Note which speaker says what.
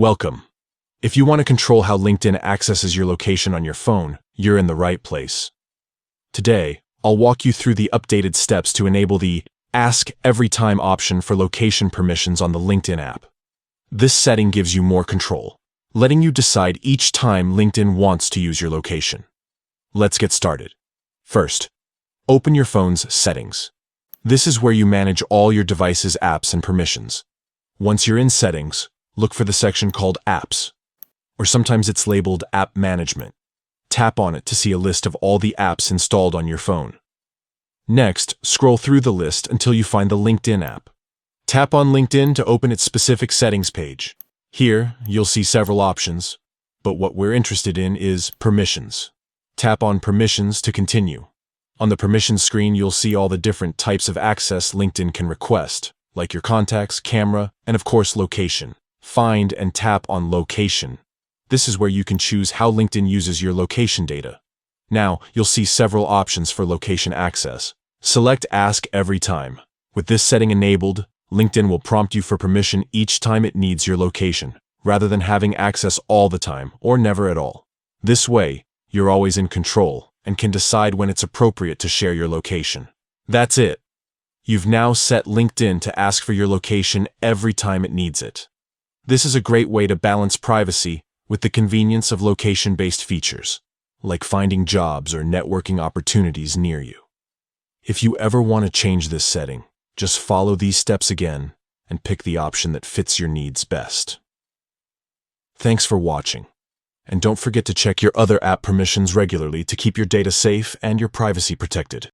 Speaker 1: Welcome. If you want to control how LinkedIn accesses your location on your phone, you're in the right place. Today, I'll walk you through the updated steps to enable the Ask Every Time option for location permissions on the LinkedIn app. This setting gives you more control, letting you decide each time LinkedIn wants to use your location. Let's get started. First, open your phone's settings. This is where you manage all your device's apps and permissions. Once you're in settings, look for the section called Apps, or sometimes it's labeled App Management. Tap on it to see a list of all the apps installed on your phone. Next, scroll through the list until you find the LinkedIn app. Tap on LinkedIn to open its specific settings page. Here, you'll see several options, but what we're interested in is Permissions. Tap on Permissions to continue. On the permissions screen, you'll see all the different types of access LinkedIn can request, like your contacts, camera, and of course location. Find and tap on Location. This is where you can choose how LinkedIn uses your location data. Now, you'll see several options for location access. Select Ask Every Time. With this setting enabled, LinkedIn will prompt you for permission each time it needs your location, rather than having access all the time or never at all. This way, you're always in control and can decide when it's appropriate to share your location. That's it. You've now set LinkedIn to ask for your location every time it needs it. This is a great way to balance privacy with the convenience of location-based features, like finding jobs or networking opportunities near you. If you ever want to change this setting, just follow these steps again and pick the option that fits your needs best. Thanks for watching, and don't forget to check your other app permissions regularly to keep your data safe and your privacy protected.